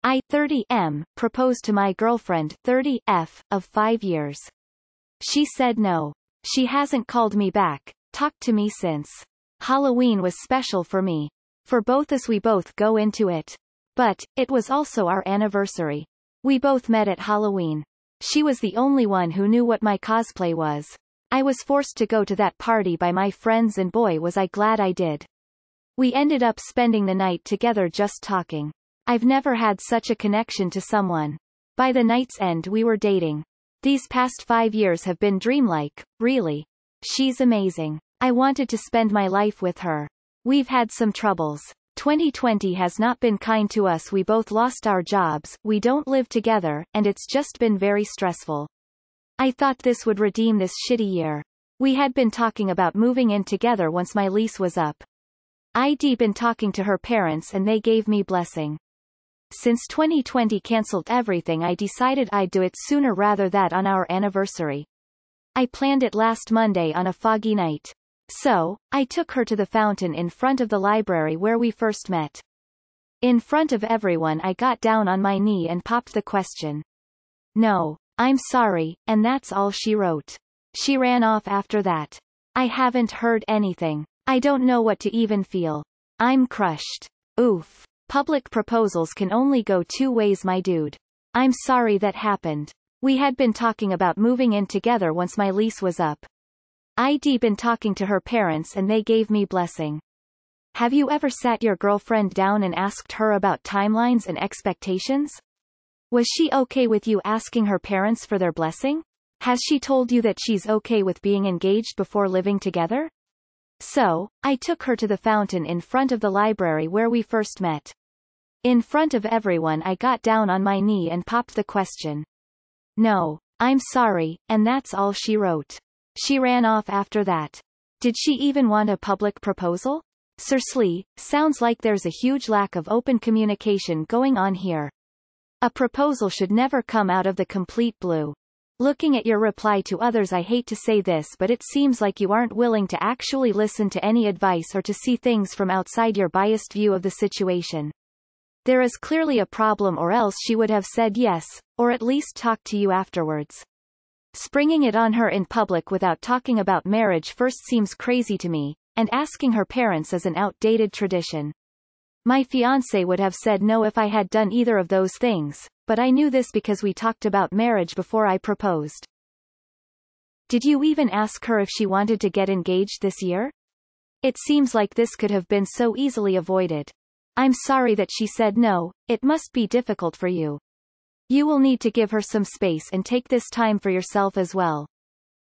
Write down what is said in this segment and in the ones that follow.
I, 30M, proposed to my girlfriend, 30F, of 5 years. She said no. She hasn't called me back, talked to me since. Halloween was special for me. For both us, we both go into it. But, it was also our anniversary. We both met at Halloween. She was the only one who knew what my cosplay was. I was forced to go to that party by my friends, and boy was I glad I did. We ended up spending the night together just talking. I've never had such a connection to someone. By the night's end we were dating. These past 5 years have been dreamlike, really. She's amazing. I wanted to spend my life with her. We've had some troubles. 2020 has not been kind to us. We both lost our jobs, we don't live together, and it's just been very stressful. I thought this would redeem this shitty year. We had been talking about moving in together once my lease was up. I'd been talking to her parents and they gave me blessing. Since 2020 cancelled everything, I decided I'd do it sooner rather than on our anniversary. I planned it last Monday on a foggy night. So, I took her to the fountain in front of the library where we first met. In front of everyone, I got down on my knee and popped the question. "No, I'm sorry," and that's all she wrote. She ran off after that. I haven't heard anything. I don't know what to even feel. I'm crushed. Oof. Public proposals can only go two ways, my dude. I'm sorry that happened. We had been talking about moving in together once my lease was up. I'd been talking to her parents and they gave me blessing. Have you ever sat your girlfriend down and asked her about timelines and expectations? Was she okay with you asking her parents for their blessing? Has she told you that she's okay with being engaged before living together? So, I took her to the fountain in front of the library where we first met. In front of everyone, I got down on my knee and popped the question. "No, I'm sorry," and that's all she wrote. She ran off after that. Did she even want a public proposal? Seriously, sounds like there's a huge lack of open communication going on here. A proposal should never come out of the complete blue. Looking at your reply to others, I hate to say this, but it seems like you aren't willing to actually listen to any advice or to see things from outside your biased view of the situation. There is clearly a problem, or else she would have said yes, or at least talked to you afterwards. Springing it on her in public without talking about marriage first seems crazy to me, and asking her parents is an outdated tradition. My fiancé would have said no if I had done either of those things, but I knew this because we talked about marriage before I proposed. Did you even ask her if she wanted to get engaged this year? It seems like this could have been so easily avoided. I'm sorry that she said no, it must be difficult for you. You will need to give her some space and take this time for yourself as well.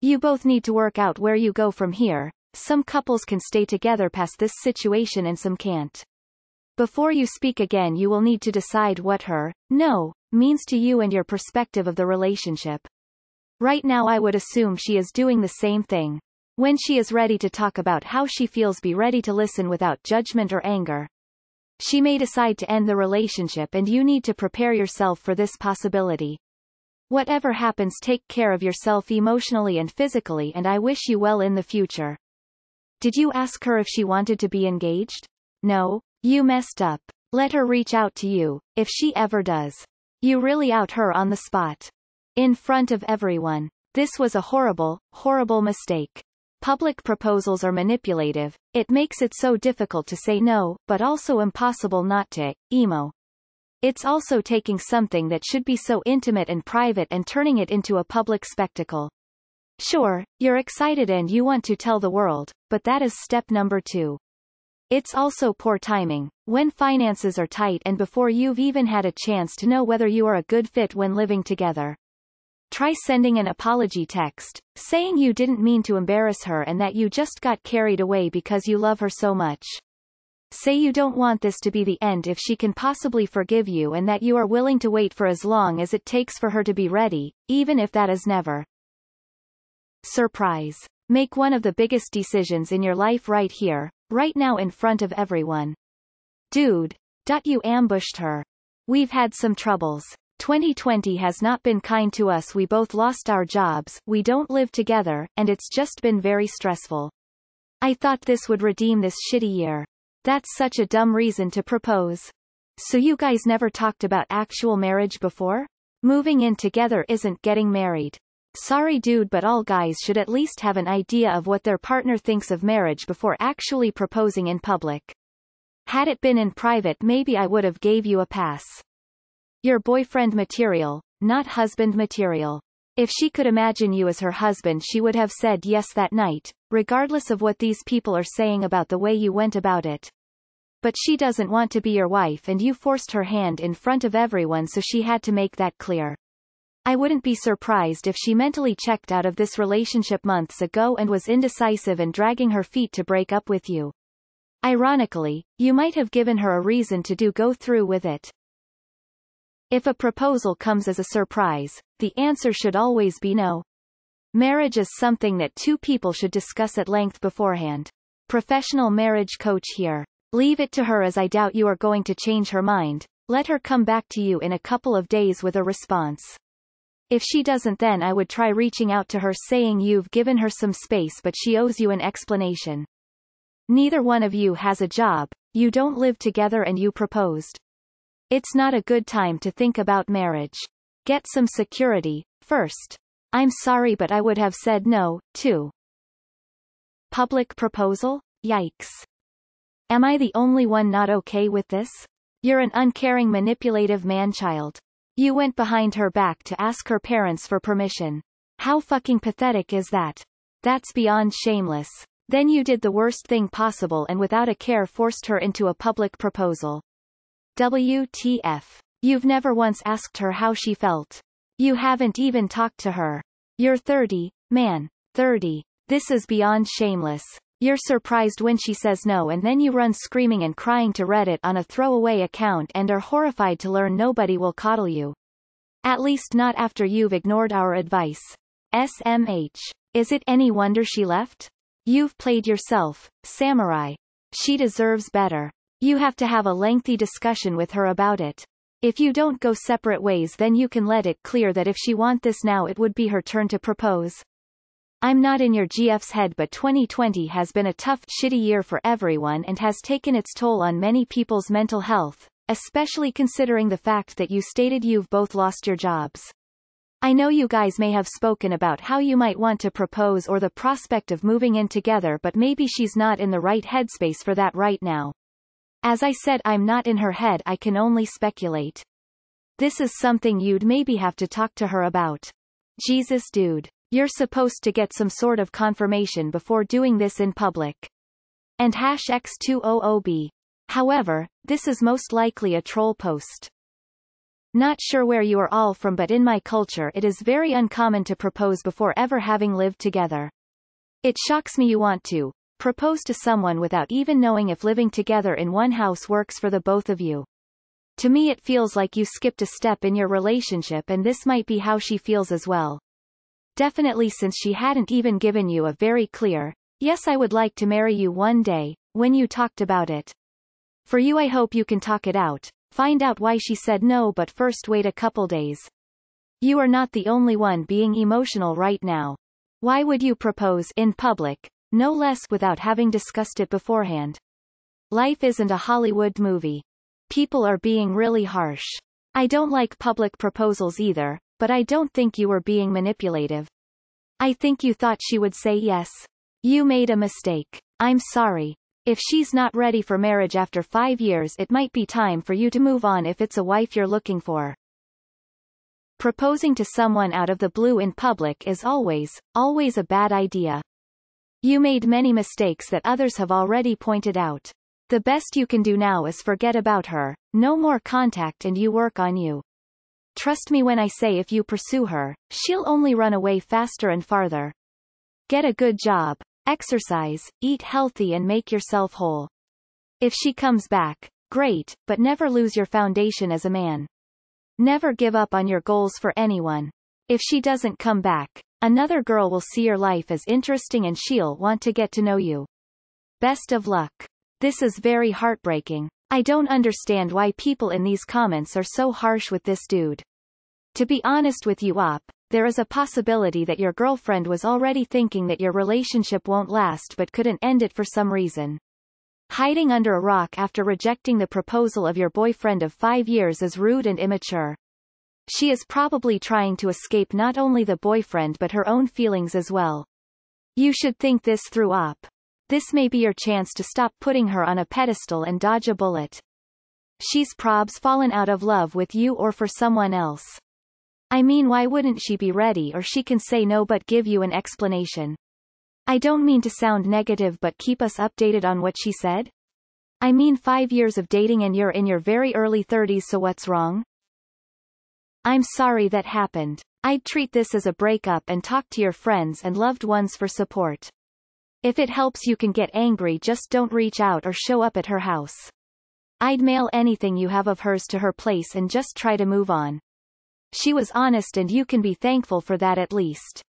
You both need to work out where you go from here. Some couples can stay together past this situation and some can't. Before you speak again, you will need to decide what her no means to you and your perspective of the relationship. Right now I would assume she is doing the same thing. When she is ready to talk about how she feels, be ready to listen without judgment or anger. She may decide to end the relationship and you need to prepare yourself for this possibility. Whatever happens, take care of yourself emotionally and physically, and I wish you well in the future. Did you ask her if she wanted to be engaged? No, you messed up. Let her reach out to you, if she ever does. You really out her on the spot. In front of everyone. This was a horrible, horrible mistake. Public proposals are manipulative. It makes it so difficult to say no, but also impossible not to. Emo. It's also taking something that should be so intimate and private and turning it into a public spectacle. Sure, you're excited and you want to tell the world, but that is step number 2. It's also poor timing, when finances are tight and before you've even had a chance to know whether you are a good fit when living together. Try sending an apology text, saying you didn't mean to embarrass her and that you just got carried away because you love her so much. Say you don't want this to be the end if she can possibly forgive you, and that you are willing to wait for as long as it takes for her to be ready, even if that is never. Surprise. Make one of the biggest decisions in your life right here, right now in front of everyone. Dude. You ambushed her. We've had some troubles. 2020 has not been kind to us. We both lost our jobs, we don't live together, and it's just been very stressful. I thought this would redeem this shitty year. That's such a dumb reason to propose. So you guys never talked about actual marriage before? Moving in together isn't getting married. Sorry dude, but all guys should at least have an idea of what their partner thinks of marriage before actually proposing in public. Had it been in private, maybe I would have gave you a pass. You're boyfriend material, not husband material. If she could imagine you as her husband, she would have said yes that night, regardless of what these people are saying about the way you went about it. But she doesn't want to be your wife, and you forced her hand in front of everyone, so she had to make that clear. I wouldn't be surprised if she mentally checked out of this relationship months ago and was indecisive and dragging her feet to break up with you. Ironically, you might have given her a reason to go through with it. If a proposal comes as a surprise, the answer should always be no. Marriage is something that two people should discuss at length beforehand. Professional marriage coach here. Leave it to her, as I doubt you are going to change her mind. Let her come back to you in a couple of days with a response. If she doesn't, then I would try reaching out to her saying you've given her some space but she owes you an explanation. Neither one of you has a job, you don't live together, and you proposed. It's not a good time to think about marriage. Get some security first. I'm sorry, but I would have said no, too. Public proposal? Yikes. Am I the only one not okay with this? You're an uncaring, manipulative man-child. You went behind her back to ask her parents for permission. How fucking pathetic is that? That's beyond shameless. Then you did the worst thing possible and without a care forced her into a public proposal. WTF. You've never once asked her how she felt. You haven't even talked to her. You're 30, man. 30. This is beyond shameless. You're surprised when she says no, and then you run screaming and crying to Reddit on a throwaway account and are horrified to learn nobody will coddle you. At least not after you've ignored our advice. SMH. Is it any wonder she left? You've played yourself, samurai. She deserves better. You have to have a lengthy discussion with her about it. If you don't go separate ways, then you can let it clear that if she want this now, it would be her turn to propose. I'm not in your GF's head, but 2020 has been a tough, shitty year for everyone and has taken its toll on many people's mental health, especially considering the fact that you stated you've both lost your jobs. I know you guys may have spoken about how you might want to propose or the prospect of moving in together, but maybe she's not in the right headspace for that right now. As I said, I'm not in her head, I can only speculate. This is something you'd maybe have to talk to her about. Jesus dude. You're supposed to get some sort of confirmation before doing this in public. And #X200B. However, this is most likely a troll post. Not sure where you are all from, but in my culture it is very uncommon to propose before ever having lived together. It shocks me you want to propose to someone without even knowing if living together in one house works for the both of you. To me it feels like you skipped a step in your relationship, and this might be how she feels as well. Definitely, since she hadn't even given you a very clear, yes I would like to marry you one day, when you talked about it. For you, I hope you can talk it out, find out why she said no, but first wait a couple days. You are not the only one being emotional right now. Why would you propose in public, no less, without having discussed it beforehand? Life isn't a Hollywood movie. People are being really harsh. I don't like public proposals either, but I don't think you were being manipulative. I think you thought she would say yes. You made a mistake. I'm sorry. If she's not ready for marriage after 5 years, it might be time for you to move on if it's a wife you're looking for. Proposing to someone out of the blue in public is always a bad idea. You made many mistakes that others have already pointed out. The best you can do now is forget about her, no more contact, and you work on you. Trust me when I say if you pursue her, she'll only run away faster and farther. Get a good job, exercise, eat healthy, and make yourself whole. If she comes back, great, but never lose your foundation as a man. Never give up on your goals for anyone. If she doesn't come back, another girl will see your life as interesting and she'll want to get to know you. Best of luck. This is very heartbreaking. I don't understand why people in these comments are so harsh with this dude. To be honest with you, there is a possibility that your girlfriend was already thinking that your relationship won't last but couldn't end it for some reason. Hiding under a rock after rejecting the proposal of your boyfriend of 5 years is rude and immature. She is probably trying to escape not only the boyfriend but her own feelings as well. You should think this through up. This may be your chance to stop putting her on a pedestal and dodge a bullet. She's probs fallen out of love with you or for someone else. I mean, why wouldn't she be ready, or she can say no but give you an explanation. I don't mean to sound negative, but keep us updated on what she said. I mean, 5 years of dating and you're in your very early 30s, so what's wrong? I'm sorry that happened. I'd treat this as a breakup and talk to your friends and loved ones for support. If it helps, you can get angry, just don't reach out or show up at her house. I'd mail anything you have of hers to her place and just try to move on. She was honest and you can be thankful for that at least.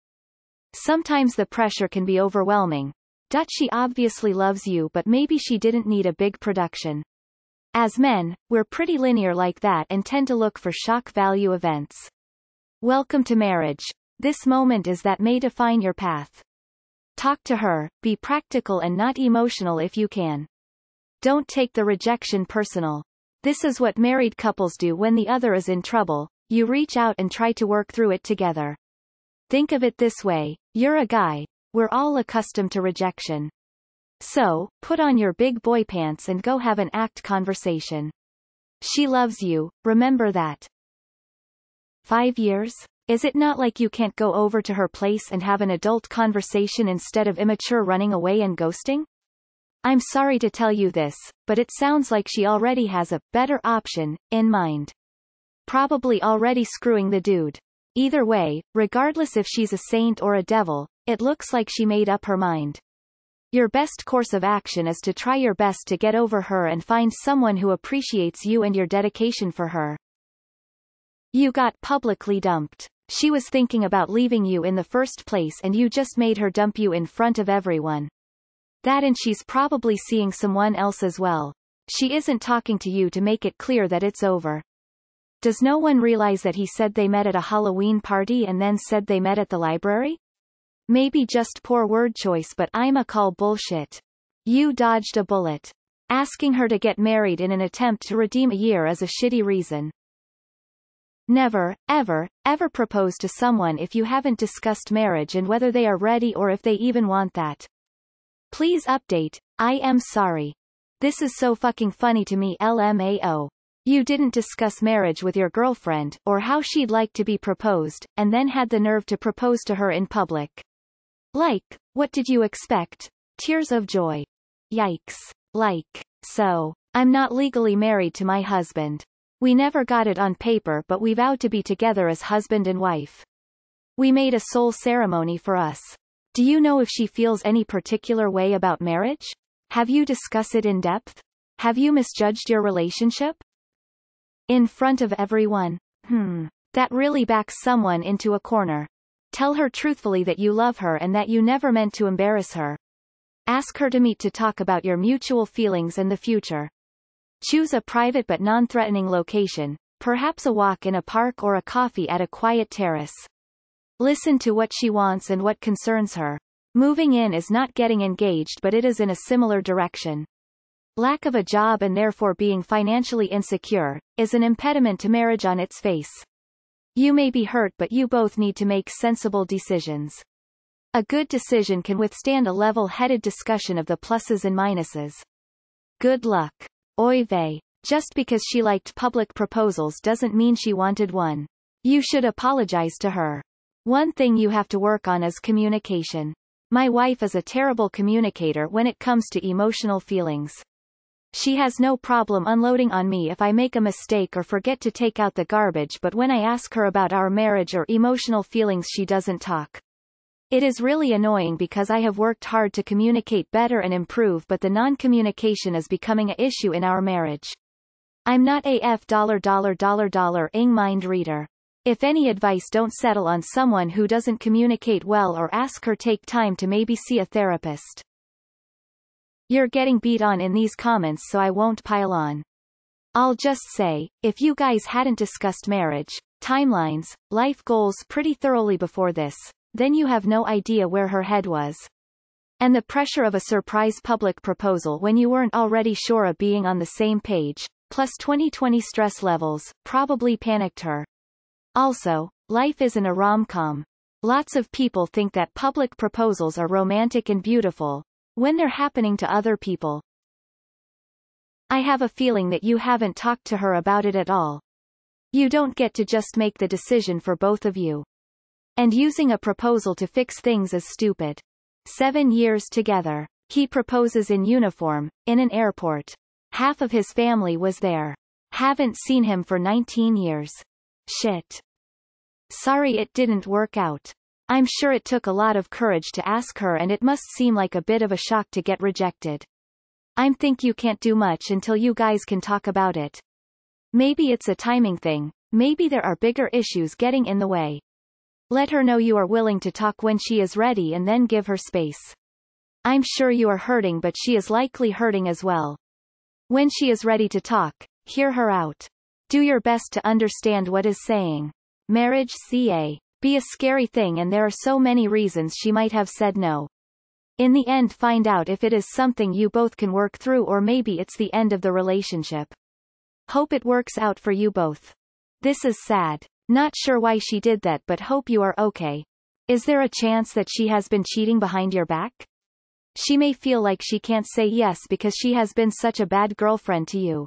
Sometimes the pressure can be overwhelming. She obviously loves you, but maybe she didn't need a big production. As men, we're pretty linear like that and tend to look for shock value events. Welcome to marriage. This moment is that may define your path. Talk to her, be practical and not emotional if you can. Don't take the rejection personal. This is what married couples do when the other is in trouble. You reach out and try to work through it together. Think of it this way, you're a guy. We're all accustomed to rejection. So, put on your big boy pants and go have an act conversation. She loves you, remember that. 5 years? Is it not like you can't go over to her place and have an adult conversation instead of immature running away and ghosting? I'm sorry to tell you this, but it sounds like she already has a better option in mind. Probably already screwing the dude. Either way, regardless if she's a saint or a devil, it looks like she made up her mind. Your best course of action is to try your best to get over her and find someone who appreciates you and your dedication for her. You got publicly dumped. She was thinking about leaving you in the first place and you just made her dump you in front of everyone. That, and she's probably seeing someone else as well. She isn't talking to you to make it clear that it's over. Does no one realize that he said they met at a Halloween party and then said they met at the library? Maybe just poor word choice, but I'ma call bullshit. You dodged a bullet. Asking her to get married in an attempt to redeem a year is a shitty reason. Never, ever, ever propose to someone if you haven't discussed marriage and whether they are ready or if they even want that. Please update. I am sorry. This is so fucking funny to me, LMAO. You didn't discuss marriage with your girlfriend, or how she'd like to be proposed, and then had the nerve to propose to her in public. Like, what did you expect? Tears of joy. Yikes. Like, so, I'm not legally married to my husband. We never got it on paper, but we vowed to be together as husband and wife. We made a soul ceremony for us. Do you know if she feels any particular way about marriage? Have you discussed it in depth? Have you misjudged your relationship? In front of everyone? That really backs someone into a corner. Tell her truthfully that you love her and that you never meant to embarrass her. Ask her to meet to talk about your mutual feelings and the future. Choose a private but non-threatening location, perhaps a walk in a park or a coffee at a quiet terrace. Listen to what she wants and what concerns her. Moving in is not getting engaged, but it is in a similar direction. Lack of a job and therefore being financially insecure is an impediment to marriage on its face. You may be hurt, but you both need to make sensible decisions. A good decision can withstand a level-headed discussion of the pluses and minuses. Good luck. Oy vey. Just because she liked public proposals doesn't mean she wanted one. You should apologize to her. One thing you have to work on is communication. My wife is a terrible communicator when it comes to emotional feelings. She has no problem unloading on me if I make a mistake or forget to take out the garbage, but when I ask her about our marriage or emotional feelings, she doesn't talk. It is really annoying because I have worked hard to communicate better and improve, but the non-communication is becoming an issue in our marriage. I'm not a $ing mind reader. If any advice, don't settle on someone who doesn't communicate well, or ask her take time to maybe see a therapist. You're getting beat on in these comments, so I won't pile on. I'll just say, if you guys hadn't discussed marriage, timelines, life goals pretty thoroughly before this, then you have no idea where her head was. And the pressure of a surprise public proposal when you weren't already sure of being on the same page, plus 2020 stress levels, probably panicked her. Also, life isn't a rom-com. Lots of people think that public proposals are romantic and beautiful, when they're happening to other people. I have a feeling that you haven't talked to her about it at all. You don't get to just make the decision for both of you. And using a proposal to fix things is stupid. 7 years together. He proposes in uniform, in an airport. Half of his family was there. Haven't seen him for 19 years. Shit. Sorry it didn't work out. I'm sure it took a lot of courage to ask her and it must seem like a bit of a shock to get rejected. I think you can't do much until you guys can talk about it. Maybe it's a timing thing, maybe there are bigger issues getting in the way. Let her know you are willing to talk when she is ready and then give her space. I'm sure you are hurting but she is likely hurting as well. When she is ready to talk, hear her out. Do your best to understand what is saying. Marriage can be a scary thing and there are so many reasons she might have said no. In the end find out if it is something you both can work through or maybe it's the end of the relationship. Hope it works out for you both. This is sad. Not sure why she did that but hope you are okay. Is there a chance that she has been cheating behind your back? She may feel like she can't say yes because she has been such a bad girlfriend to you.